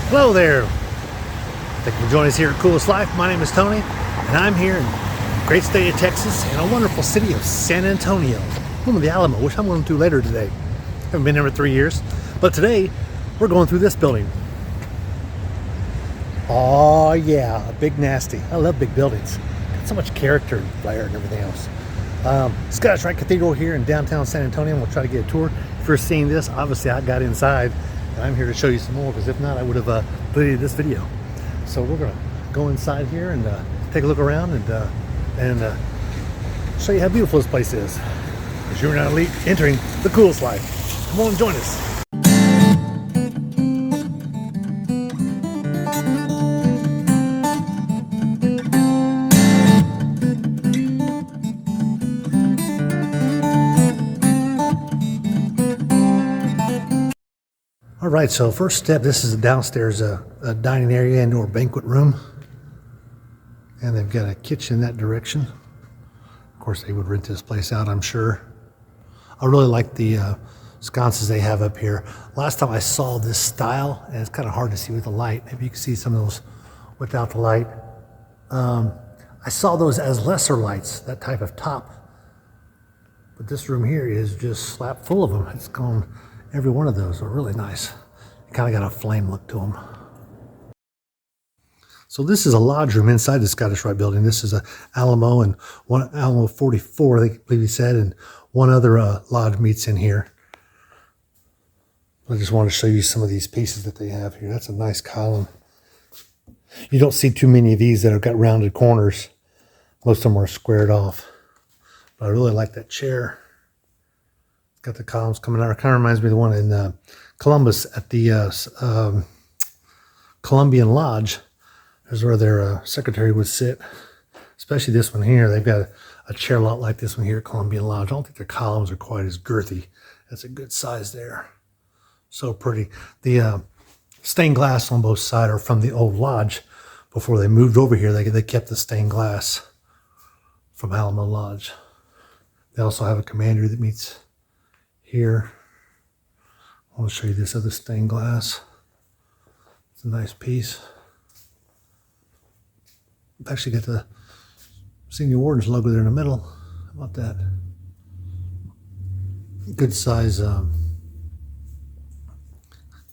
Hello there. Thank you for joining us here at Coolest Life. My name is Tony, and I'm here in the great state of Texas in a wonderful city of San Antonio, home of the Alamo, which I'm going to later today. Haven't been there for 3 years, but today we're going through this building. Oh yeah, a big nasty. I love big buildings. Got so much character and flair and everything else. Scottish Rite Cathedral here in downtown San Antonio. We'll try to get a tour. If you're seeing this, obviously I got inside. And I'm here to show you some more, because if not, I would have deleted this video. So we're gonna go inside here and take a look around and show you how beautiful this place is. Because you're now entering the coolest life. Come on, join us. All right, so first step, this is a downstairs a dining area and or banquet room. And they've got a kitchen in that direction. Of course, they would rent this place out, I'm sure. I really like the sconces they have up here. Last time I saw this style, and it's kind of hard to see with the light. Maybe you can see some of those without the light. I saw those as lesser lights, that type of top. But this room here is just slap full of them. It's gone. Every one of those are really nice. Kind of got a flame look to them. So this is a lodge room inside the Scottish Rite building. This is a Alamo and one Alamo 44, I believe he said, and one other lodge meets in here. I just want to show you some of these pieces that they have here. That's a nice column. You don't see too many of these that have got rounded corners. Most of them are squared off. But I really like that chair. Got the columns coming out. It kind of reminds me of the one in Columbus at the Columbian Lodge. There's where their secretary would sit. Especially this one here. They've got a chair lot like this one here at Columbian Lodge. I don't think their columns are quite as girthy. That's a good size there. So pretty. The stained glass on both sides are from the old lodge. Before they moved over here, they kept the stained glass from Alamo Lodge. They also have a commander that meets here. I want to show you this other stained glass. It's a nice piece. I've actually got the senior warden's logo there in the middle. How about that? Good size.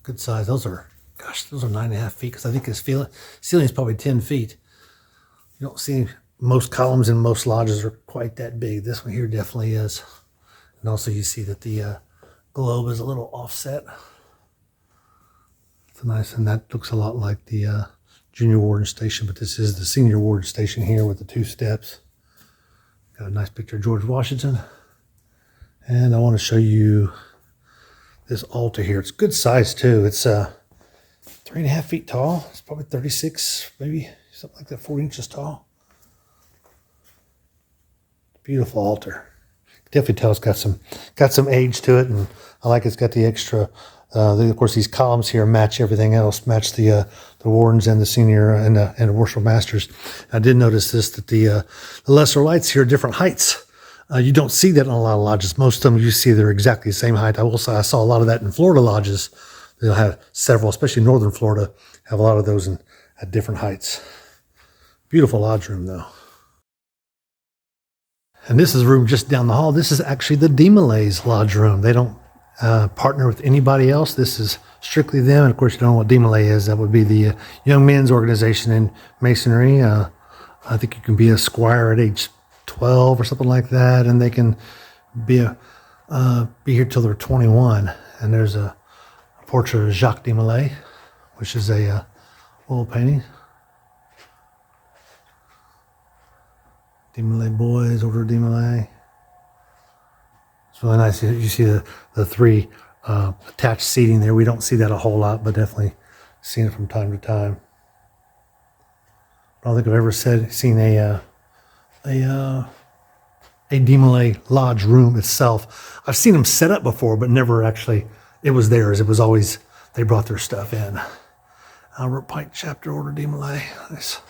Good size. Those are 9.5 feet, because I think this ceiling is probably 10 feet. You don't see most columns in most lodges are quite that big. This one here definitely is. And also you see that the globe is a little offset. It's nice, and that looks a lot like the junior warden station, but this is the senior warden station here with the 2 steps. Got a nice picture of George Washington. And I want to show you this altar here. It's good size too. It's 3.5 feet tall. It's probably 36, maybe something like that, 4 inches tall. Beautiful altar. Definitely tell it's got some age to it, and I like it's got the extra. Of course, these columns here match everything else. Match the wardens and the senior and the worship masters. I did notice this, that the lesser lights here are different heights. You don't see that in a lot of lodges. Most of them you see they're exactly the same height. I will say I saw a lot of that in Florida lodges. They'll have several, especially northern Florida, have a lot of those at different heights. Beautiful lodge room though. And this is a room just down the hall. This is actually the Demolay's Lodge room. They don't partner with anybody else. This is strictly them. And of course, you don't know what Demolay is. That would be the young men's organization in Masonry. I think you can be a squire at age 12 or something like that, and they can be here till they're 21. And there's a portrait of Jacques Demolay, which is a oil painting. Demolay boys, Order Demolay. It's really nice. You see the 3 attached seating there. We don't see that a whole lot, but definitely seen it from time to time. I don't think I've ever seen a Demolay Lodge room itself. I've seen them set up before, but never actually. It was theirs. It was always they brought their stuff in. Albert Pike Chapter Order Demolay. Nice.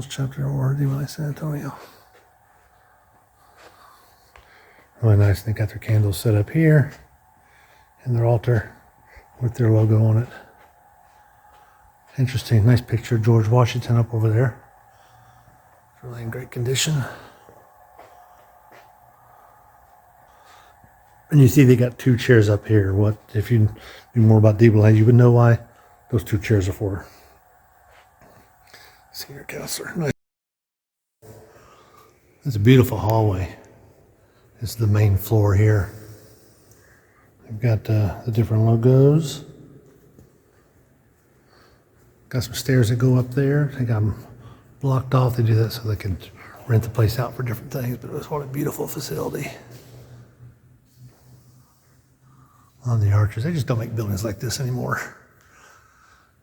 Chapter Order Demolay San Antonio. Really nice. They got their candles set up here and their altar with their logo on it. Interesting. Nice picture of George Washington up over there. It's really in great condition. And you see they got 2 chairs up here. What if you knew more about Demolay, you would know why those 2 chairs are for. Senior counselor. Nice. It's a beautiful hallway. This is the main floor here. We've got the different logos. Got some stairs that go up there. They got them blocked off. They do that so they can rent the place out for different things. But it was what a beautiful facility. On the arches, they just don't make buildings like this anymore.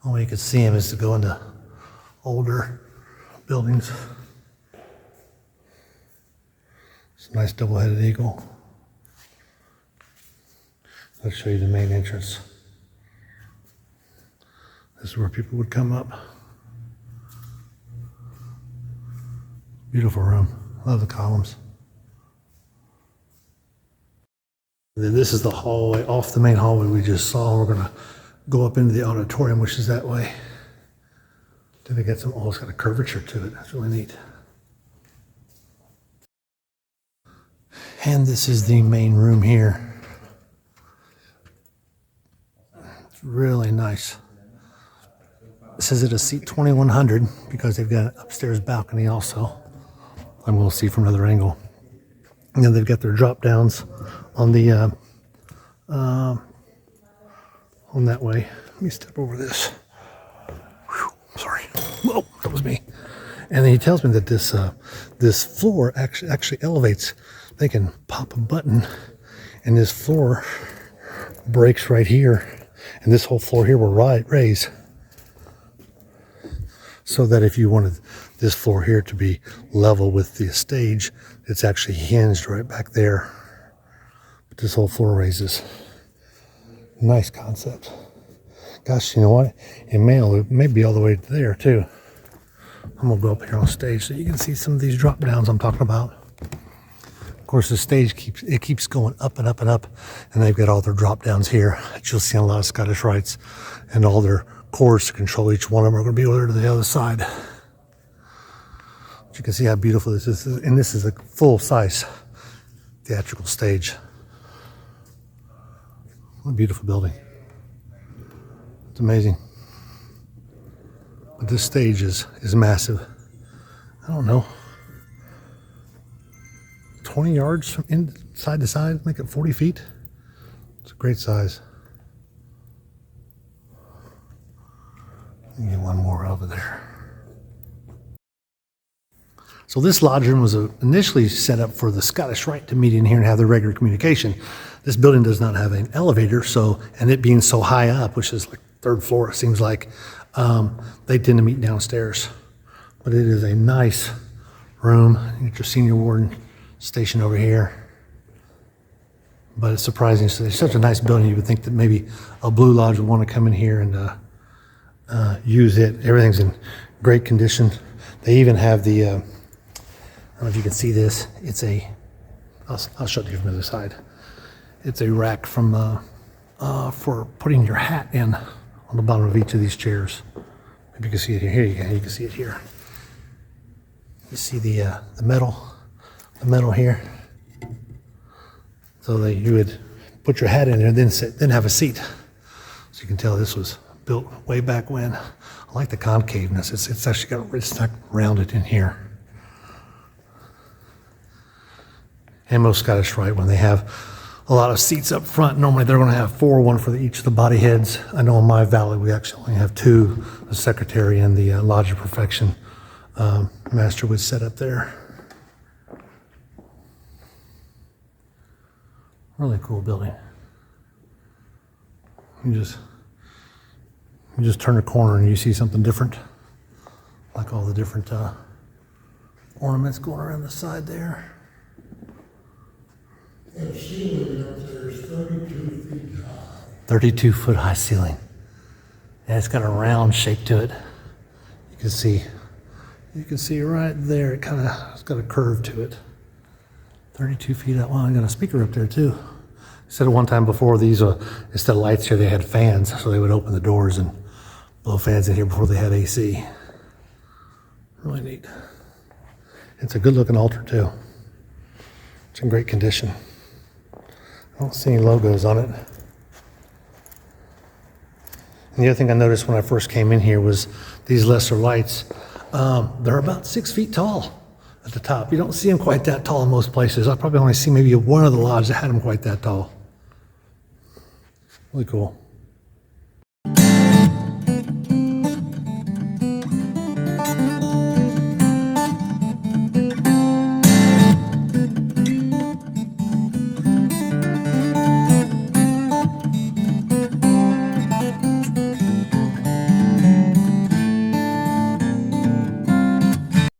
Only way you could see them is to go into older buildings. It's a nice double-headed eagle. Let's show you the main entrance. This is where people would come up. Beautiful room. Love the columns. And then this is the hallway, off the main hallway we just saw. We're going to go up into the auditorium, which is that way. Then they got some, oh, it's got a curvature to it. That's really neat. And this is the main room here. It's really nice. It says it a seat 2100 because they've got an upstairs balcony also. I'm going to see from another angle. And then they've got their drop downs on the on that way. Let me step over this. Whew, sorry. Whoa, that was me. And then he tells me that this floor actually elevates. They can pop a button, and this floor breaks right here, and this whole floor here will raise. So that if you wanted this floor here to be level with the stage, it's actually hinged right back there. But this whole floor raises. Nice concept. Gosh, you know what? It may be all the way to there too. I'm gonna go up here on stage so you can see some of these drop downs I'm talking about. Of course, the stage keeps going up and up and up, and they've got all their drop downs here that you'll see on a lot of Scottish Rites, and all their cords to control each one of them are going to be over to the other side. But you can see how beautiful this is, and this is a full-size theatrical stage. What a beautiful building. It's amazing. But this stage is massive. I don't know, 20 yards from side to side, make it 40 feet. It's a great size. Get one more over there. So this lodge room was initially set up for the Scottish Rite to meet in here and have their regular communication. This building does not have an elevator, and it being so high up, which is like 3rd floor, it seems like, they tend to meet downstairs. But it is a nice room. You get your senior warden station over here. But it's surprising. So it's such a nice building. You would think that maybe a Blue Lodge would want to come in here and use it. Everything's in great condition. They even have the, I don't know if you can see this. It's a, I'll show it to you from the other side. It's a rack from for putting your hat in on the bottom of each of these chairs. Maybe you can see it here. Here you go. You can see it here. You see the metal here. So that you would put your hat in there and then have a seat. So you can tell this was built way back when. I like the concaveness. It's actually it's not rounded in here. And most Scottish Rite, when they have a lot of seats up front, normally they're going to have 4, one for each of the body heads. I know in my valley we actually only have 2, the secretary and the Lodge of Perfection master would set up there. Really cool building. You just turn a corner and you see something different, like all the different ornaments going around the side there. The ceiling up there is 32 feet high. 32 foot high ceiling. And it's got a round shape to it. You can see right there, it's got a curve to it. 32 feet up. Well, I got a speaker up there too. I said at one time before, these instead of lights here, they had fans, so they would open the doors and blow fans in here before they had AC. Really neat. It's a good looking altar too. It's in great condition. I don't see any logos on it. And the other thing I noticed when I first came in here was these lesser lights. They're about 6 feet tall at the top. You don't see them quite that tall in most places. I probably only see maybe one of the lodges that had them quite that tall. Really cool.